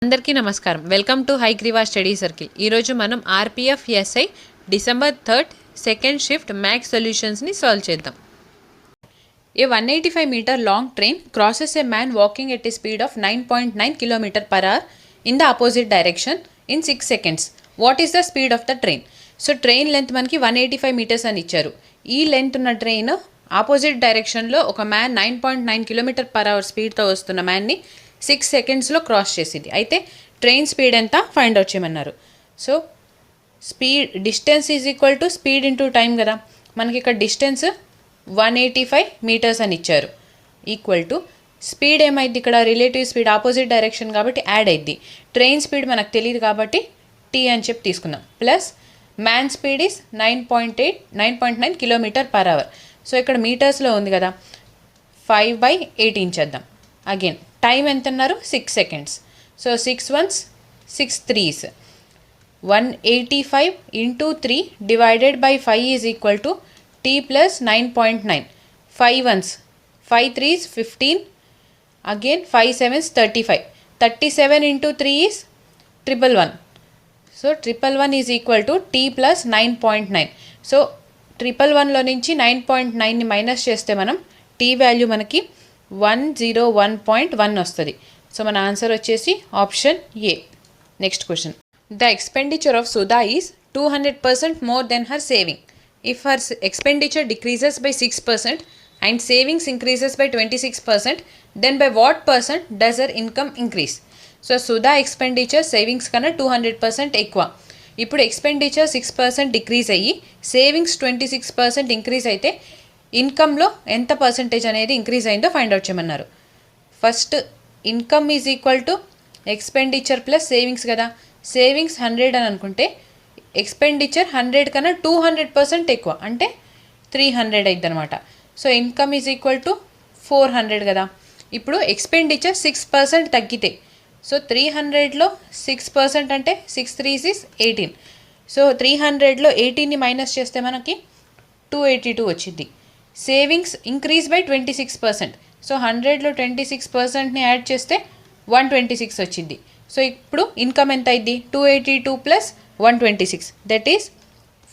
అందరికీ నమస్కారం. Welcome to Hayagriva study circle. ఈరోజు మనం RPF SI December 3 second shift maths సొల్యూషన్స్ని సాల్వ్ చేద్దాం. A 185 meter long train crosses a man walking at a speed of 9.9 km per hour in the opposite direction in 6 seconds. What is the speed of the train? So train length మనకి 185 metres అని ఇచ్చారు. ఈ length ఉన్న train opposite డైరెక్షన్లో ఒక man 9.9 km per hour స్పీడ్తో వస్తున్న మ్యాన్ని 6 సెకండ్స్లో క్రాస్ చేసింది. అయితే ట్రైన్ స్పీడ్ ఎంత ఫైండ్ అవుట్ చేయమన్నారు. So distance is equal to speed into time కదా. మనకి ఇక్కడ డిస్టెన్స్ 185 మీటర్స్ అని ఇచ్చారు. ఈక్వల్ టు స్పీడ్ ఏమైంది, ఇక్కడ రిలేటివ్ స్పీడ్ ఆపోజిట్ డైరెక్షన్ కాబట్టి యాడ్ అయింది. ట్రైన్ స్పీడ్ మనకు తెలియదు కాబట్టి టీ అని చెప్పి తీసుకుందాం. Plus man speed is 9.9 km per hour. So ఇక్కడ మీటర్స్లో ఉంది కదా, 5/18 చేద్దాం. అగైన్ టైం ఎంత అన్నారు, 6 seconds. So 6 1s 6 3s. 185 into 3 divided by 5 is equal to t plus 9.9. 5 1s 5 3s 15. Again 5 7s 35. 37 into 3 is 111. So 111 is equal to t plus 9.9. So 111లో నుంచి 9.9ని minus చేస్తే మనం t value మనకి 101.1 వస్తుంది. సో మన answer వచ్చేసి option A. Next question. The expenditure of Sudha is 200% more than her saving. If her expenditure decreases by 6% and savings increases by 26%, then by what percent does her income increase? So Sudha expenditure savings కన్నా 200% ఎక్కువ. ఇప్పుడు expenditure 6% decrease అయ్యి savings 26% increase అయితే ఇన్కమ్లో ఎంత percentage అనేది increase అయిందో find out చేయమన్నారు. First income is equal to expenditure plus savings కదా. సేవింగ్స్ 100 అని అనుకుంటే ఎక్స్పెండిచర్ 100 కన్నా 200% ఎక్కువ అంటే 300 అయింది అనమాట. So income is equal to 400 కదా. ఇప్పుడు ఎక్స్పెండిచర్ 6% తగ్గితే, సో 300లో 6% అంటే 6 3s is 18. సో 300లో 18ని మైనస్ చేస్తే మనకి 282 వచ్చింది. Savings increase by 26%. సో 100లో 26%ని యాడ్ చేస్తే 126 వచ్చింది. సో ఇప్పుడు ఇన్కమ్ ఎంత అయింది, 282 ప్లస్ 126 దట్ ఈస్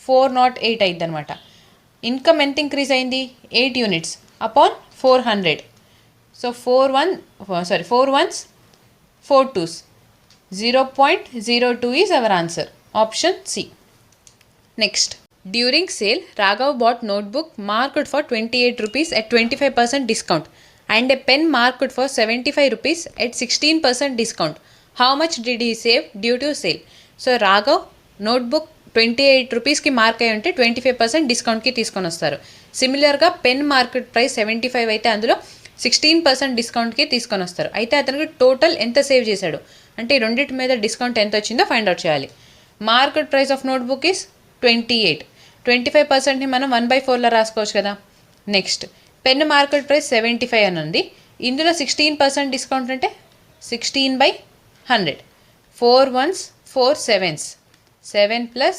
408 అయింది అనమాట. ఇన్కమ్ ఎంత ఇంక్రీజ్ అయింది, 8 units upon 400. So 4 1s 4 2s 0.02 is our answer. Option C. Next. During sale, Raghav bought notebook marked for 28 rupees at 25% discount and a pen marked for 75 rupees at 16% discount. How much did he save due to sale? So Raghav notebook 28 రూపీస్కి mark అయి ఉంటే 25% డిస్కౌంట్కి తీసుకొని వస్తారు. సిమిలర్గా pen market price 75 అయితే అందులో 16% డిస్కౌంట్కి తీసుకొని వస్తారు. అయితే అతనికి టోటల్ ఎంత సేవ్ చేశాడు అంటే ఈ రెండింటి మీద డిస్కౌంట్ ఎంత వచ్చిందో ఫైండ్ అవుట్ చేయాలి. Market price of notebook is 28. 25%ని మనం 1/4లో రాసుకోవచ్చు కదా. నెక్స్ట్ పెన్ మార్కెట్ ప్రైస్ 75 అని ఉంది. ఇందులో 16% డిస్కౌంట్ అంటే 16/100. 4 1s 4 7s 7 plus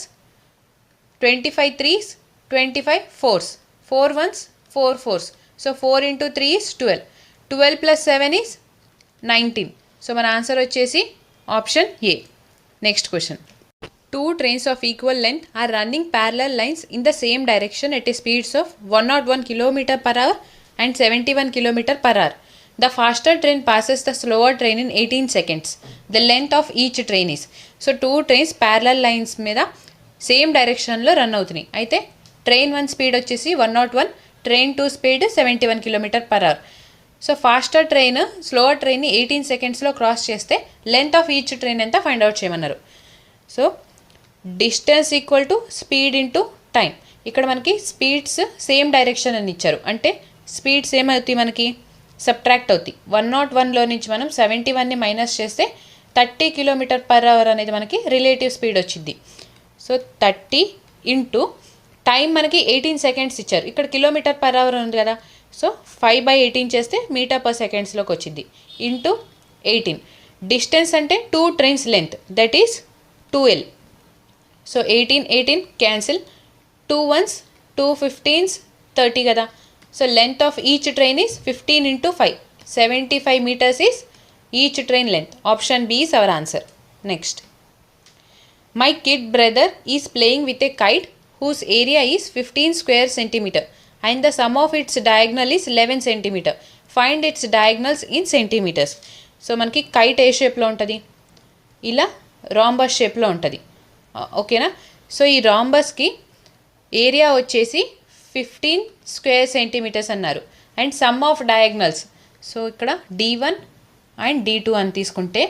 25 3s 25 4s 4 1s 4 4s. So 4 into 3 is 12. 12 plus 7 is 19. So మన ఆన్సర్ వచ్చేసి option A. Next question. 2 trains of equal length are running parallel lines in the same direction at a speeds of 101 km per hour and 71 km per hour. The faster train passes the slower train in 18 seconds. The length of each train is. So 2 trains parallel lines మీద same డైరెక్షన్లో run అవుతున్నాయి. అయితే train 1 speed వచ్చేసి 101, train 2 speed 71 km per hour. So faster train slower ట్రైన్ని 18 సెకండ్స్లో cross చేస్తే length of each train ఎంత find out చేయమన్నారు. So distance equal to speed into time. ఇక్కడ మనకి స్పీడ్స్ సేమ్ డైరెక్షన్ అని ఇచ్చారు అంటే స్పీడ్స్ ఏమవుతాయి మనకి సబ్ట్రాక్ట్ అవుతాయి. 101లో నుంచి మనం 71ని మైనస్ చేస్తే 30 km per hour అనేది మనకి రిలేటివ్ స్పీడ్ వచ్చింది. సో 30 ఇంటూ టైం మనకి 18 seconds ఇచ్చారు. ఇక్కడ కిలోమీటర్ పర్ అవర్ ఉంది కదా. సో 5/18 చేస్తే మీటర్ పర్ సెకండ్స్లోకి వచ్చింది ఇంటూ 18. డిస్టెన్స్ అంటే 2 trains length that is 2L. So 18 cancel, 2 1s 2 15s 30 కదా. So length of each train is 15 into 5 75 meters is each train length. Option B is our answer. Next. My kid brother is playing with a kite whose area is 15 square centimeter and the sum of its diagonal is 11 centimeter. Find its diagonals in centimeters. So మనకి kite ఏ షేప్లో ఉంటుంది, ఇలా rhombus షేప్లో ఉంటుంది. ఓకేనా. So ఈ రాంబస్కి area వచ్చేసి 15 square centimetres అన్నారు. And some of diagonals, so ఇక్కడ D1 అండ్ D2 అని తీసుకుంటే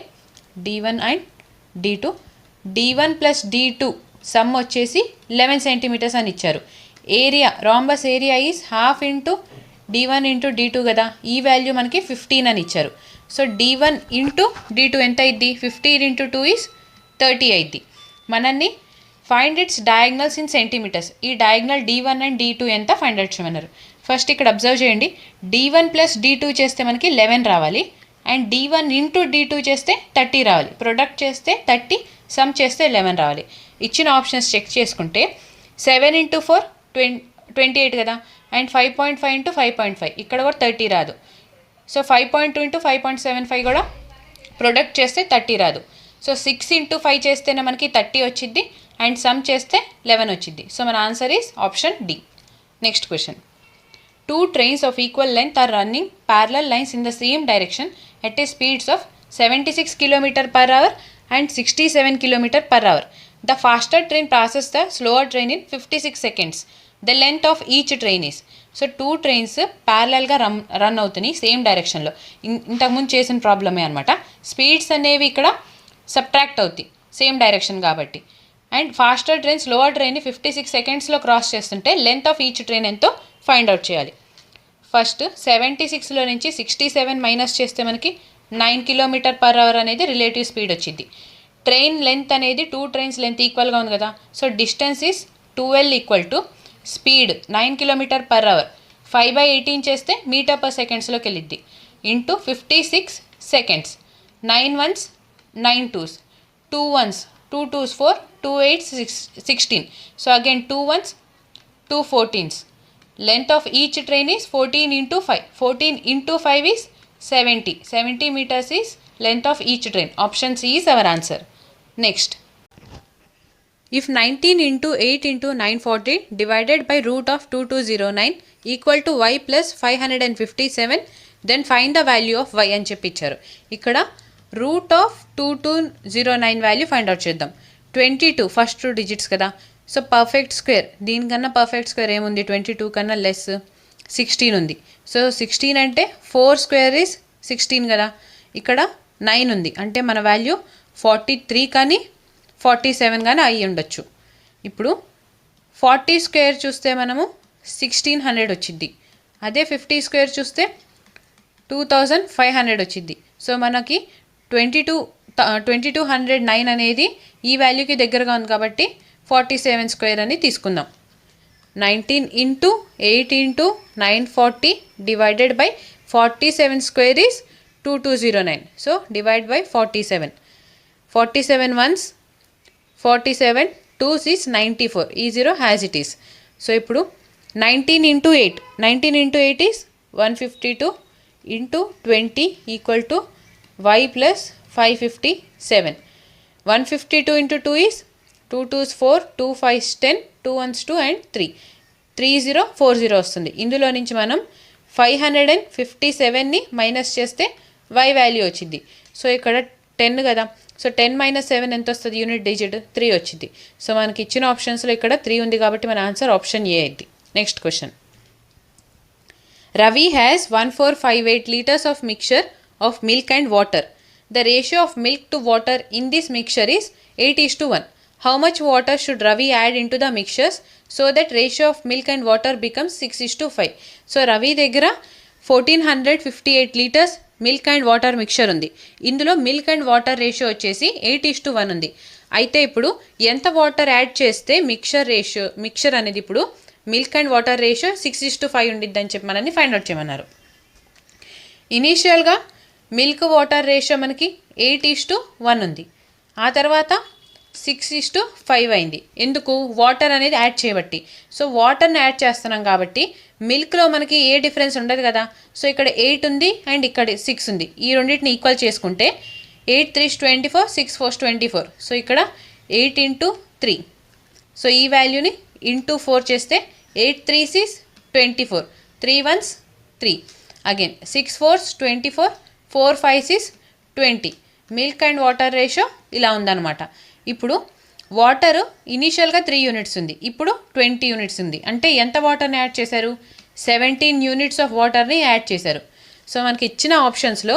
D1 and D2, D1 plus D2 some వచ్చేసి 11 సెంటీమీటర్స్ అని ఇచ్చారు. Area rhombus area is half into D1 into D2 కదా, ఈ వాల్యూ మనకి 15 అని ఇచ్చారు. సో D1 ఇంటూ D2 ఎంత అయింది, 15 ఇంటూ 2 ఈజ్ 30 అయింది. మనల్ని find its diagonals in centimetres, ఈ డయాగ్నల్ D1 అండ్ D2 ఎంత ఫైండ్ అవుట్ చేయమన్నారు. ఫస్ట్ ఇక్కడ అబ్జర్వ్ చేయండి, D1 ప్లస్ D2 చేస్తే మనకి 11 రావాలి, అండ్ D1 ఇంటూ D2 చేస్తే 30 రావాలి. ప్రొడక్ట్ చేస్తే 30, సమ్ చేస్తే 11 రావాలి. ఇచ్చిన ఆప్షన్స్ చెక్ చేసుకుంటే 7 ఇంటూ 4 28 కదా, అండ్ 5.5 ఇంటూ 5.5 ఇక్కడ కూడా 30 రాదు. సో 5.2 ఇంటూ 5.75 కూడా ప్రొడక్ట్ చేస్తే 30 రాదు. సో 6 ఇంటూ 5 చేస్తేనే మనకి 30 వచ్చింది, అండ్ సమ్ చేస్తే 11 వచ్చింది. సో మన answer is option D. Next question. 2 trains of equal length are running parallel lines in the same direction at a speeds of 76 km per hour and 67 km per hour. The faster train passes the slower train in 56 seconds. The length of each train is. So 2 trains ప్యారలల్గా run అవుతున్నాయి same డైరెక్షన్లో. ఇంతకుముందు చేసిన ప్రాబ్లమే అనమాట. Speeds అనేవి ఇక్కడ subtract అవుతాయి సేమ్ డైరెక్షన్ కాబట్టి. అండ్ ఫాస్టర్ ట్రైన్ స్లోవర్ ట్రైన్ని 56 సెకండ్స్లో క్రాస్ చేస్తుంటే లెంత్ ఆఫ్ ఈచ్ ట్రైన్ ఎంతో ఫైండ్ అవుట్ చేయాలి. ఫస్ట్ 76లో నుంచి 67 మైనస్ చేస్తే మనకి 9 km per hour అనేది రిలేటివ్ స్పీడ్ వచ్చింది. ట్రైన్ లెంత్ అనేది 2 ట్రైన్స్ లెంత్ ఈక్వల్గా ఉంది కదా, so distance is 2L equal to speed 9 km per hour 5/18 చేస్తే మీటర్ పర్ సెకండ్స్లోకి వెళ్ళిద్ది into 56 seconds. 9 ones 9 2s, 2 ones 2 2s 4, 2 8s 16. So again 2 ones 2 14s. Length of each train is 14 into 5. 14 into 5 is 70. 70 meters is length of each train. Option C is our answer. Next. If 19 into 8 into 940 divided by root of 2209 equal to y plus 557, then find the value of y అని చెప్పించారు. ఇక్కడ root of 2209 value find out చేద్దాం. 22 first 2 digits కదా, so perfect square, దీనికన్నా perfect square ఏముంది, 22 కన్నా less 16 ఉంది. So 16 అంటే 4 స్క్వేర్ ఈజ్ 16 కదా, ఇక్కడ 9 ఉంది అంటే మన వాల్యూ 43 కానీ 47 కానీ అయ్యి ఉండొచ్చు. ఇప్పుడు 40 స్క్వేర్ చూస్తే మనము 1600 వచ్చింది, అదే 50 స్క్వేర్ చూస్తే 2500 వచ్చింది. సో మనకి 2209 అనేది ఈ వాల్యూకి దగ్గరగా ఉంది కాబట్టి 47 స్క్వేర్ అని తీసుకుందాం. 19 into 8 into 940 divided by 47 square is 2209. So divide by 47. 47 ones 47, 2s is 94. ఈ 0 హ్యాజ్ ఇట్ ఈస్. సో ఇప్పుడు 19 into 8, 19 into 8 is 152 into 20 equal to y plus 557. 152 into 2 is 2 2s 4, 2 5s 10, 2 1s 2 and 3. 3040 వస్తుంది. ఇందులో నుంచి మనం 557ని minus చేస్తే y value వచ్చింది. So ఇక్కడ 10 కదా, సో 10 - 7 ఎంత వస్తుంది, యూనిట్ డిజిట్ 3 వచ్చింది. సో మనకి ఇచ్చిన ఆప్షన్స్లో ఇక్కడ 3 ఉంది కాబట్టి మన ఆన్సర్ ఆప్షన్ ఏ అయింది. Next question. Ravi has 1458 liters of mixture of milk and water. The ratio of milk to water in this mixture is 8:1. How much water should Ravi add into the mixtures so that ratio of milk and water becomes 6:5? So Ravi దగ్గర 1458 litres milk and water mixture ఉంది. ఇందులో milk and water ratio వచ్చేసి 8:1 ఉంది. అయితే ఇప్పుడు ఎంత water add చేస్తే mixture అనేది ఇప్పుడు మిల్క్ అండ్ వాటర్ రేషియో 6:5 ఉండిద్దని చెప్పి మనల్ని ఫైండ్ అవుట్ చేయమన్నారు. ఇనీషియల్గా మిల్క్ వాటర్ రేషియో మనకి 8:1 ఉంది. ఆ తర్వాత 6:5 అయింది. ఎందుకు? వాటర్ అనేది యాడ్ చేయబట్టి. సో వాటర్ని యాడ్ చేస్తున్నాం కాబట్టి మిల్క్లో మనకి ఏ డిఫరెన్స్ ఉండదు కదా. సో ఇక్కడ 8 ఉంది అండ్ ఇక్కడ 6 ఉంది. ఈ రెండింటిని ఈక్వల్ చేసుకుంటే 8 3 24, 6 4 24. సో ఇక్కడ 8 × 3. సో ఈ వాల్యూని ఇంటూ 4 చేస్తే 8 3 6 24, 3 1s 3, again 6 4s 24, 4 5 6 20. Milk and water ratio ఇలా ఉందన్నమాట. ఇప్పుడు వాటర్ ఇనీషియల్గా 3 యూనిట్స్ ఉంది, ఇప్పుడు 20 యూనిట్స్ ఉంది. అంటే ఎంత వాటర్ని యాడ్ చేశారు? 17 యూనిట్స్ ఆఫ్ వాటర్ని యాడ్ చేశారు. సో మనకి ఇచ్చిన ఆప్షన్స్లో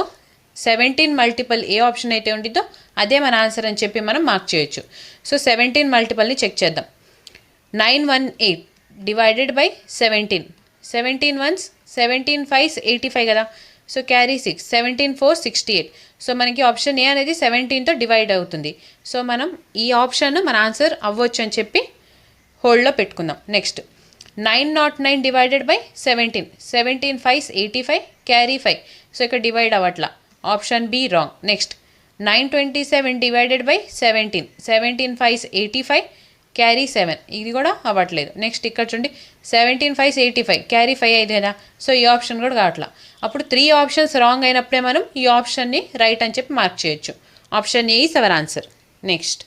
17 మల్టిపల్ ఏ ఆప్షన్ అయితే ఉంటుందో అదే మన ఆన్సర్ అని చెప్పి మనం మార్క్ చేయొచ్చు. సో 17 మల్టిపల్ని చెక్ చేద్దాం. 918 డివైడెడ్ బై 17. 17 1s 17 5s 85 కదా. So carry 6, 17 4 68. సో మనకి ఆప్షన్ ఏ అనేది 17తో డివైడ్ అవుతుంది. సో మనం ఈ ఆప్షన్ మన ఆన్సర్ అవ్వచ్చు అని చెప్పి హోల్డ్లో పెట్టుకుందాం. Next 909 divided by 17. 17 5s 85, carry 5. So ఇక్కడ డివైడ్ అవ్వట్లా, option B wrong. Next 927 divided by 17. 17 5s 85, carry 7. ఇది కూడా అవ్వట్లేదు. నెక్స్ట్ ఇక్కడ చూడండి 17 5s 85, క్యారీ 5 అయింది కదా. సో ఈ ఆప్షన్ కూడా కావట్లా. అప్పుడు 3 ఆప్షన్స్ రాంగ్ అయినప్పుడే మనం ఈ ఆప్షన్ని రైట్ అని చెప్పి మార్క్ చేయొచ్చు. Option A is our answer. Next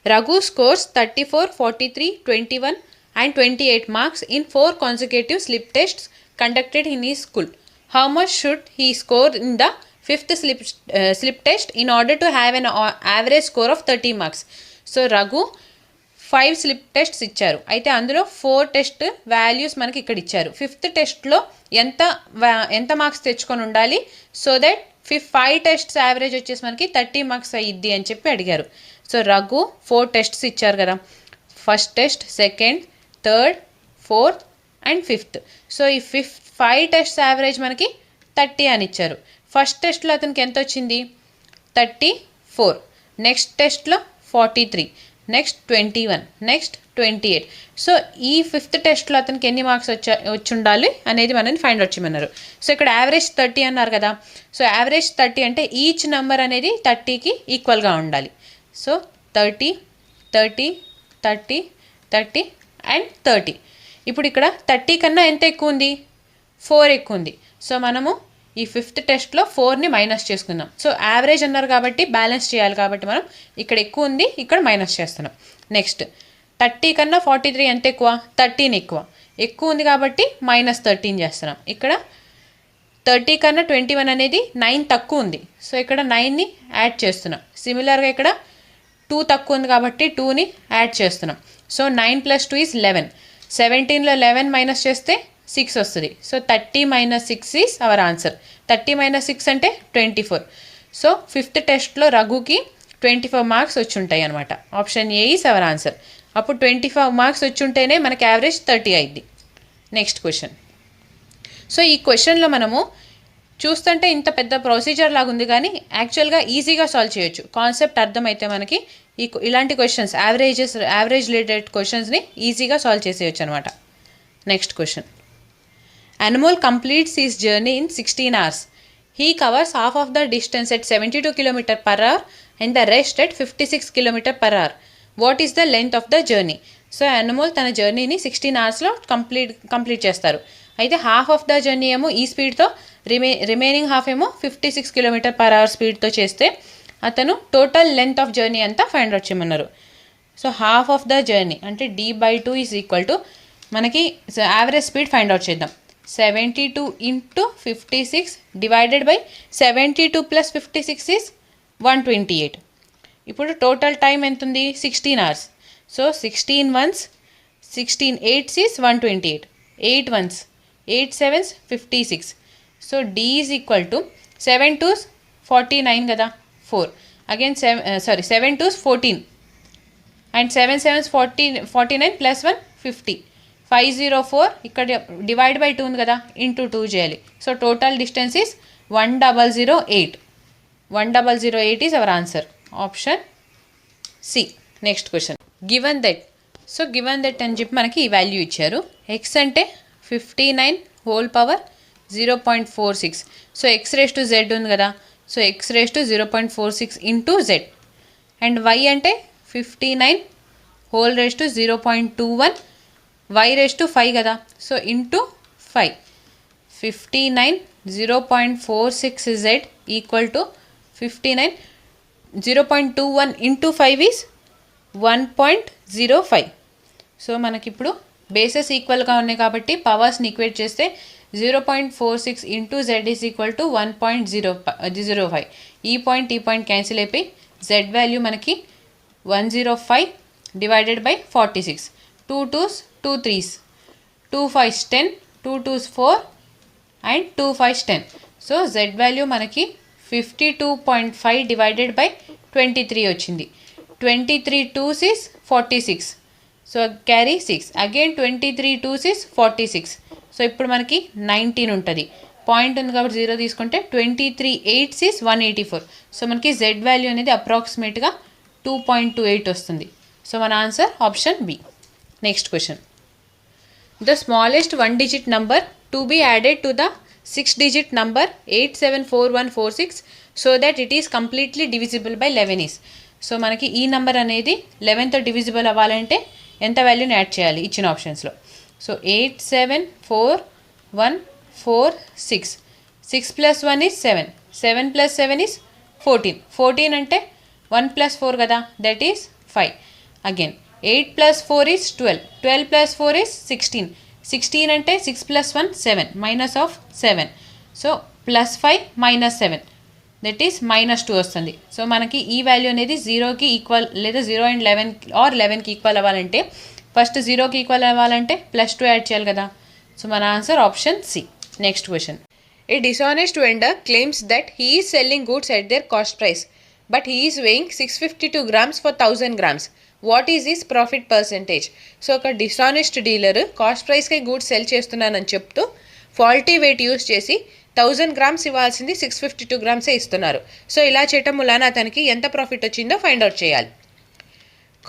Raghu scores 34, 43, 21 and 28 marks in 4 consecutive slip tests conducted in his school. How much should he score in the 5th slip test in order to have an average score of 30 marks? So Raghu 5 slip tests ఇచ్చారు. అయితే అందులో 4 test values మనకి ఇక్కడ ఇచ్చారు. 5th టెస్ట్లో ఎంత marks తెచ్చుకొని ఉండాలి సో దట్ 5 టెస్ట్స్ యావరేజ్ వచ్చేసి మనకి 30 మార్క్స్ అయ్యిద్ది అని చెప్పి అడిగారు. సో రఘు 4 టెస్ట్స్ ఇచ్చారు కదా. First test, second, third, fourth and 5th. So ఈ 5 టెస్ట్స్ యావరేజ్ మనకి 30 అని ఇచ్చారు. ఫస్ట్ టెస్ట్లో అతనికి ఎంత వచ్చింది? 34. నెక్స్ట్ టెస్ట్లో 43, నెక్స్ట్ 21, నెక్స్ట్ 28. సో ఈ 5th టెస్ట్లో అతనికి ఎన్ని మార్క్స్ వచ్చి ఉండాలి అనేది మనని ఫైండ్ అవుట్ చేయమన్నారు. సో ఇక్కడ యావరేజ్ 30 అన్నారు కదా. సో యావరేజ్ 30 అంటే ఈచ్ నెంబర్ అనేది 30కి ఈక్వల్గా ఉండాలి. So 30, 30, 30, 30 and 30. ఇప్పుడు ఇక్కడ 30 కన్నా ఎంత ఎక్కువ ఉంది? 4 ఎక్కువ ఉంది. సో మనము ఈ 5th టెస్ట్లో 4ని మైనస్ చేసుకుందాం. సో యావరేజ్ అన్నారు కాబట్టి బ్యాలెన్స్ చేయాలి కాబట్టి మనం ఇక్కడ ఎక్కువ ఉంది, ఇక్కడ మైనస్ చేస్తున్నాం. నెక్స్ట్ 30 కన్నా 43 ఎంత ఎక్కువ? 13 ఎక్కువ ఉంది కాబట్టి -13 చేస్తున్నాం. ఇక్కడ 30 కన్నా 21 అనేది 9 తక్కువ ఉంది. సో ఇక్కడ 9ని యాడ్ చేస్తున్నాం. సిమిలర్గా ఇక్కడ 2 తక్కువ ఉంది కాబట్టి 2ని యాడ్ చేస్తున్నాం. సో 9 + 2 = 11. 17లో 11 మైనస్ చేస్తే 6 వస్తుంది. So 30 - 6 is our answer. 30 - 6 అంటే 24. సో 5th టెస్ట్లో రఘుకి 24 మార్క్స్ వచ్చి ఉంటాయి అనమాట. Option A is our answer. అప్పుడు 24 మార్క్స్ వచ్చి ఉంటేనే మనకి యావరేజ్ 30 అయింది. Next question. సో ఈ క్వశ్చన్లో మనము చూస్తుంటే ఇంత పెద్ద ప్రొసీజర్ లాగా ఉంది కానీ యాక్చువల్గా ఈజీగా సాల్వ్ చేయొచ్చు. కాన్సెప్ట్ అర్థమైతే మనకి ఇలాంటి క్వశ్చన్స్ యావరేజ్ రిలేటెడ్ క్వశ్చన్స్ని ఈజీగా సాల్వ్ చేసేయచ్చు అనమాట. Next question. Anmol completes his journey in 16 hours. He covers half of the distance at 72 km/h and the rest at 56 km/h. What is the length of the journey? So Anmol తన జర్నీని 16 అవర్స్లో complete చేస్తారు. అయితే half of the journey ఏమో ఈ స్పీడ్తో, remaining half ఏమో 56 km/h స్పీడ్తో చేస్తే అతను టోటల్ లెంత్ ఆఫ్ జర్నీ అంతా ఫైండ్ అవుట్ చేయమన్నారు. So half of the journey అంటే d/2 = మనకి యావరేజ్ స్పీడ్ ఫైండ్ అవుట్ చేద్దాం. 72 × 56 డివైడెడ్ బై 72 + 56 ఈజ్ 128. ఇప్పుడు టోటల్ టైం ఎంత ఉంది? 16 hours. So 16 1s 16 8s is 128. 8 1s 8 7s 56. So D = 7 2s 49 కదా, 4. Again 7 2s 14 and 7 7s 49 + 1 50. 504 ఇక్కడ divide by 2 ఉంది కదా, ఇంటూ 2 చేయాలి. So total distance is 1008. 1008 is our answer. Option C. Next question. Given that. So given that అని చెప్పి మనకి ఈ value ఇచ్చారు. ఎక్స్ అంటే 59 హోల్ పవర్ 0.46. సో x⁻z ఉంది కదా. So x⁻0.46 into z. And y అంటే 59 whole raise to 0.21 y raise to 5 కదా, so into 5 59 0.46 z equal to 59 0.21 into 5 is 1.05. So మనకిప్పుడు బేసెస్ ఈక్వల్గా ఉన్నాయి కాబట్టి పవర్స్ని ఈక్వేట్ చేస్తే 0.46 into Z is equal to 1.05. ఈ పాయింట్ క్యాన్సిల్ అయిపోయి జెడ్ వాల్యూ మనకి 105 divided by 46. 2 2s 2 3s 2 5s 10 2 2s 4 and 2 5s 10. So Z value మనకి 52.5 డివైడెడ్ బై 23 వచ్చింది. 23 2s is 46. So carry 6 again 23 2s is 46. So ఇప్పుడు మనకి 19 ఉంటుంది. Point ఉంది కాబట్టి 0 తీసుకుంటే 23 8s is 184. సో మనకి జెడ్ వాల్యూ అనేది అప్రాక్సిమేట్గా 2.28 వస్తుంది. సో మన answer option B. Next question. The smallest 1 digit number to be added to the 6 digit number 874146 so that it is completely divisible by 11 is. So మనకి ఈ number అనేది 11తో divisible అవ్వాలంటే ఎంత వాల్యూని యాడ్ చేయాలి ఇచ్చిన ఆప్షన్స్లో. సో 874146 6 + 1 is 7 7 + 7 is 14 14 అంటే 1 + 4 కదా, that is 5. Again 8 + 4 is 12 12 + 4 is 16 16 అంటే 6 + 1 7 minus of 7. So +5 - 7 that is -2 వస్తుంది. సో మనకి ఈ వాల్యూ అనేది 0కి ఈక్వల్ లేదా 0 and 11 ఆర్ 11కి ఈక్వల్ అవ్వాలంటే ఫస్ట్ 0కి ఈక్వల్ అవ్వాలంటే +2 యాడ్ చేయాలి కదా. సో మన answer option C. Next question. A dishonest vendor claims that he is selling goods at their cost price but he is weighing 652 grams for 1000 grams. What is his profit percentage? So ఒక dishonest dealer cost ప్రైస్కి goods sell చేస్తున్నానని చెప్తూ faulty wait use చేసి 1000 grams ఇవ్వాల్సింది 652 grams ఇస్తున్నారు. So ఇలా చేయటం వలన అతనికి ఎంత ప్రాఫిట్ వచ్చిందో ఫైండ్ అవుట్ చేయాలి.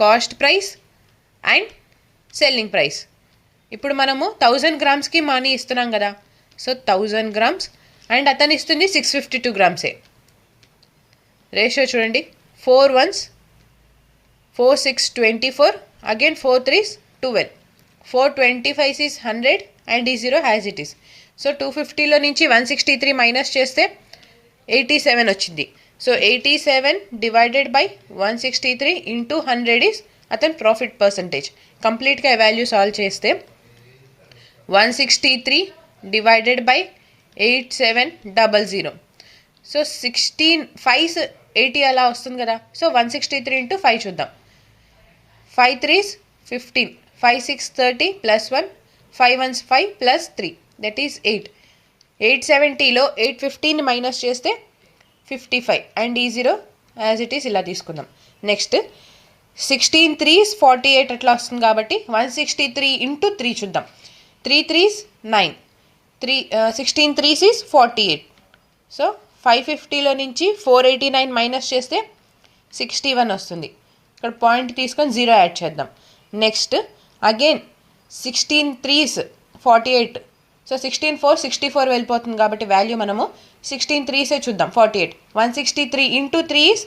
Cost price and selling price. ఇప్పుడు మనము 1000 gramsకి మనీ ఇస్తున్నాం కదా, సో 1000 grams అండ్ అతను ఇస్తుంది 652 grams. రేషియో చూడండి, 4 1s 4 6 24 again 4 3s 12 425 is 100 and ఈ 0 హ్యాజ్ ఇట్ ఈస్. సో 250లో నుంచి 163 మైనస్ చేస్తే 87 వచ్చింది. So 87 divided by 163 into 100 is అతని ప్రాఫిట్ పర్సంటేజ్. కంప్లీట్గా వాల్యూ సాల్వ్ చేస్తే 163 డివైడెడ్ బై 8700. సో 16 5s 80 అలా వస్తుంది కదా. సో 163 ఇంటూ 5 చూద్దాం. 5 3s 15 5 6 30 +1 5 1s 5 +3 that is 8. 870లో 815 minus చేస్తే 55 అండ్ ఈ 0 యాజ్ ఇట్ ఈస్ ఇలా తీసుకుందాం. నెక్స్ట్ 16 3s 48 అట్లా వస్తుంది కాబట్టి 163 ఇంటూ 3 చూద్దాం. 3 3s 9 16 3s is 48. సో 550లో నుంచి 489 మైనస్ చేస్తే 61 వస్తుంది. ఇక్కడ పాయింట్ తీసుకొని 0 యాడ్ చేద్దాం. Next again 16 3s 48. సో 16 4 64 వెళ్ళిపోతుంది కాబట్టి వాల్యూ మనము 16 3s చూద్దాం. 48 163 ఇంటూ 3 is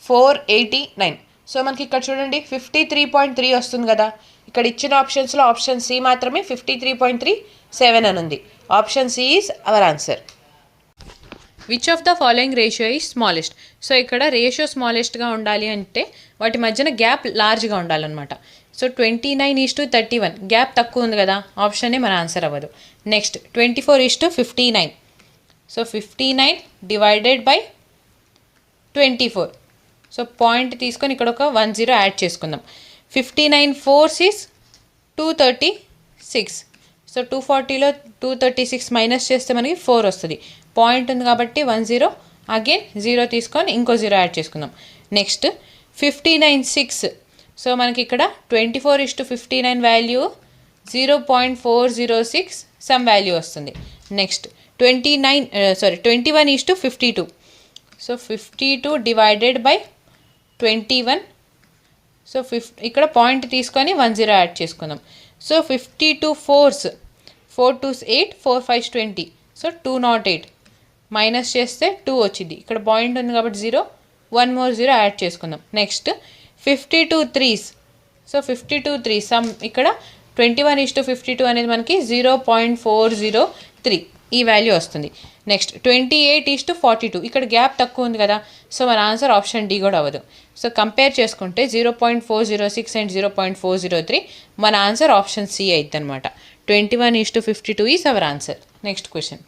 489. సో మనకి ఇక్కడ చూడండి 53.3 వస్తుంది కదా. ఇక్కడ ఇచ్చిన ఆప్షన్స్లో ఆప్షన్ సి మాత్రమే 53.37 అని ఉంది. Option C is our answer. Which of the following ratio is smallest? So ఇక్కడ రేషియో స్మాలెస్ట్గా ఉండాలి అంటే వాటి మధ్యన గ్యాప్ లార్జ్గా ఉండాలన్నమాట. సో 29:31 గ్యాప్ తక్కువ ఉంది కదా, ఆప్షనే మన ఆన్సర్ అవ్వదు. Next 24:59. So 59 divided by 24. So point తీసుకొని ఇక్కడ ఒక 10 యాడ్ చేసుకుందాం. 59 4s is 236. సో 240లో 236 మైనస్ చేస్తే మనకి 4 వస్తుంది. పాయింట్ ఉంది కాబట్టి 10 అగైన్ 0 తీసుకొని ఇంకో 0 యాడ్ చేసుకుందాం. నెక్స్ట్ 59 6. సో మనకి ఇక్కడ 24:59 వాల్యూ 0.406 సమ్ వాల్యూ వస్తుంది. Next 21:52. So 52 divided by 21. So ఇక్కడ పాయింట్ తీసుకొని 10 యాడ్ చేసుకుందాం. So 52 4s 4 2s 8 4 5s 20. So 208 minus చేస్తే 2 వచ్చింది. ఇక్కడ పాయింట్ ఉంది కాబట్టి 0 1 more 0 యాడ్ చేసుకుందాం. Next 52 3s. సో 52 3 సమ్ ఇక్కడ 21:52 అనేది మనకి 0.403 ఈ వాల్యూ వస్తుంది. నెక్స్ట్ 28:42 ఇక్కడ గ్యాప్ తక్కువ ఉంది కదా, సో మన ఆన్సర్ ఆప్షన్ డి కూడా అవ్వదు. సో కంపేర్ చేసుకుంటే 0.406 అండ్ 0.403 మన ఆన్సర్ ఆప్షన్ సి అవుతుంది అనమాట. 21:52 is our answer. Next question.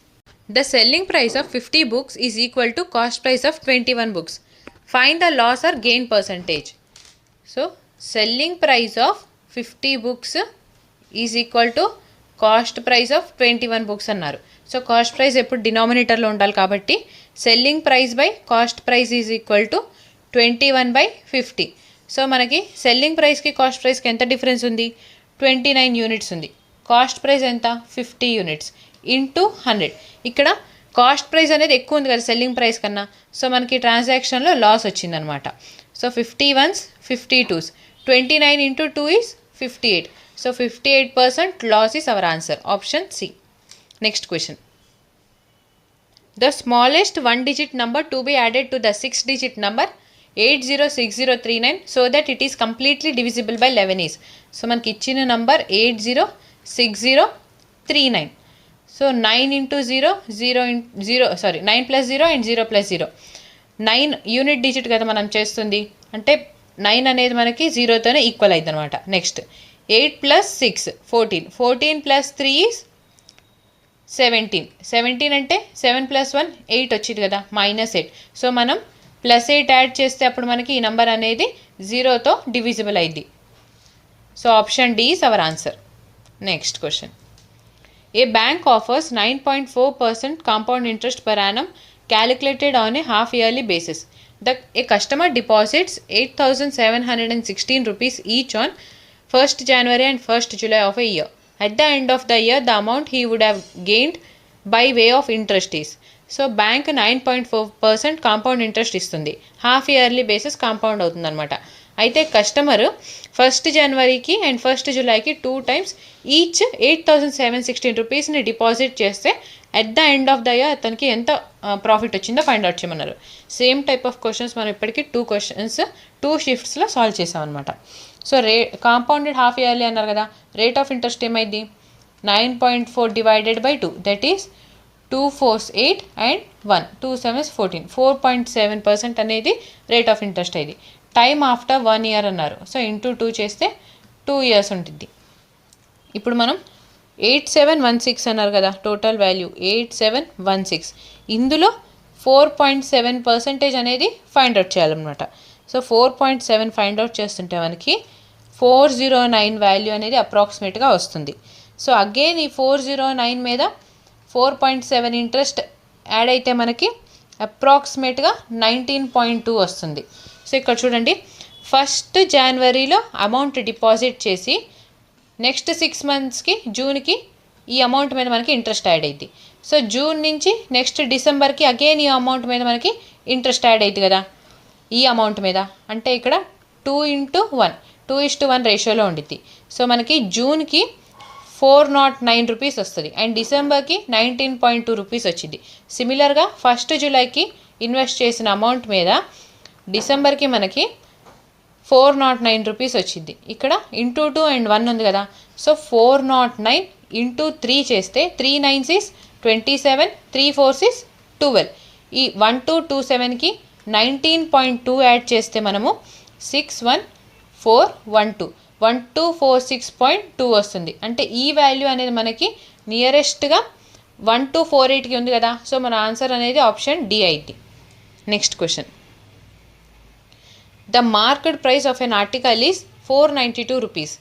The selling price of 50 books is equal to cost price of 21 books. Find the loss or gain percentage. So, selling price of 50 books is equal to cost price of 21 books అన్నారు. So cost price ఎప్పుడు డినామినేటర్లో ఉండాలి కాబట్టి selling price by cost price is equal to 21/50. So మనకి selling ప్రైస్కి cost ప్రైస్కి ఎంత difference ఉంది? 29 units ఉంది. కాస్ట్ ప్రైస్ ఎంత? 50 యూనిట్స్ ఇంటూ 100. ఇక్కడ కాస్ట్ ప్రైస్ అనేది ఎక్కువ ఉంది కదా సెల్లింగ్ ప్రైస్ కన్నా, సో మనకి ట్రాన్సాక్షన్లో లాస్ వచ్చిందనమాట. So 50 1s 50 2s 29 into 2 is 58. So 58% loss is our answer option C. Next question. The smallest 1-digit number to be added to the 6-digit number 806039 so that it is completely divisible by 11 is. So మనకి ఇచ్చిన number 806039. So 9 into 0 9 + 0 and 0 + 0 9 unit digit కదా మనం చేస్తుంది, అంటే 9 అనేది మనకి 0తోనే equal అవుతుంది అనమాట. నెక్స్ట్ 8 + 6 14 14 + 3 ఈజ్ 17 అంటే 7 + 1 8 వచ్చింది కదా, -8. సో మనం +8 యాడ్ చేస్తే అప్పుడు మనకి ఈ నెంబర్ అనేది 0తో డివిజిబుల్ అయింది. So option D is our answer. Next question. A bank offers 9.4% compound interest per annum calculated on a half-yearly basis. A customer deposits 8,716 rupees each on 1st January and 1st July of a year. At the end of the year, the amount he would have gained by way of interest is. So bank 9.4% compound interest ఇస్తుంది, half yearly basis compound అవుతుంది అనమాట. అయితే customer 1st జనవరికి and 1st జూలైకి 2 times each 8,716 రూపీస్ని deposit చేస్తే at the end of the year అతనికి ఎంత ప్రాఫిట్ వచ్చిందో ఫైండ్ అవుట్ చేయమన్నారు. సేమ్ టైప్ ఆఫ్ క్వశ్చన్స్ మనం ఇప్పటికీ 2 questions 2 shiftsలో సాల్వ్ చేసాం అనమాట. సో కాంపౌండెడ్ హాఫ్ ఇయర్లీ అన్నారు కదా, రేట్ ఆఫ్ ఇంట్రెస్ట్ ఏమైంది? 9.4 divided by 2 that is 2 4s 8 and 1 2 7s 14 4.7% అనేది రేట్ ఆఫ్ ఇంట్రెస్ట్ అయింది. టైమ్ ఆఫ్టర్ 1 year అన్నారు, సో ఇంటూ 2 చేస్తే 2 years ఉంటుంది. ఇప్పుడు మనం 8716 అన్నారు కదా, టోటల్ వాల్యూ 8716, ఇందులో 4.7% అనేది ఫైండ్ అవుట్ చేయాలన్నమాట. సో 4.7 ఫైండ్ అవుట్ చేస్తుంటే మనకి 409 వాల్యూ అనేది అప్రాక్సిమేట్గా వస్తుంది. సో అగైన్ ఈ 409 మీద 4.7 ఇంట్రెస్ట్ యాడ్ అయితే మనకి అప్రాక్సిమేట్గా 19.2 వస్తుంది. సో ఇక్కడ చూడండి, 1st జనవరిలో అమౌంట్ డిపాజిట్ చేసి నెక్స్ట్ 6 monthsకి జూన్కి ఈ అమౌంట్ మీద మనకి ఇంట్రెస్ట్ యాడ్ అయింది. సో జూన్ నుంచి నెక్స్ట్ డిసెంబర్కి అగైన్ ఈ అమౌంట్ మీద మనకి ఇంట్రెస్ట్ యాడ్ అయింది కదా ఈ అమౌంట్ మీద, అంటే ఇక్కడ 2:1 2:1 రేషియోలో ఉండిద్ది. సో మనకి జూన్కి 409 రూపీస్ వస్తుంది అండ్ డిసెంబర్కి 19.2 రూపీస్ వచ్చింది. సిమిలర్గా 1st జూలైకి ఇన్వెస్ట్ చేసిన అమౌంట్ మీద డిసెంబర్కి మనకి 409 రూపీస్ వచ్చింది. ఇక్కడ ఇంటూ 2 అండ్ 1 ఉంది కదా, సో 409 ఇంటూ 3 చేస్తే 3 9s is 27 3 4s is 12. ఈ 1227కి 19.2 యాడ్ చేస్తే మనము 61412 1246.2 వస్తుంది. అంటే ఈ వాల్యూ అనేది మనకి నియరెస్ట్గా 1248కి ఉంది కదా, సో మన ఆన్సర్ అనేది ఆప్షన్ డి అయింది. Next question. The market price of an article is 492 rupees.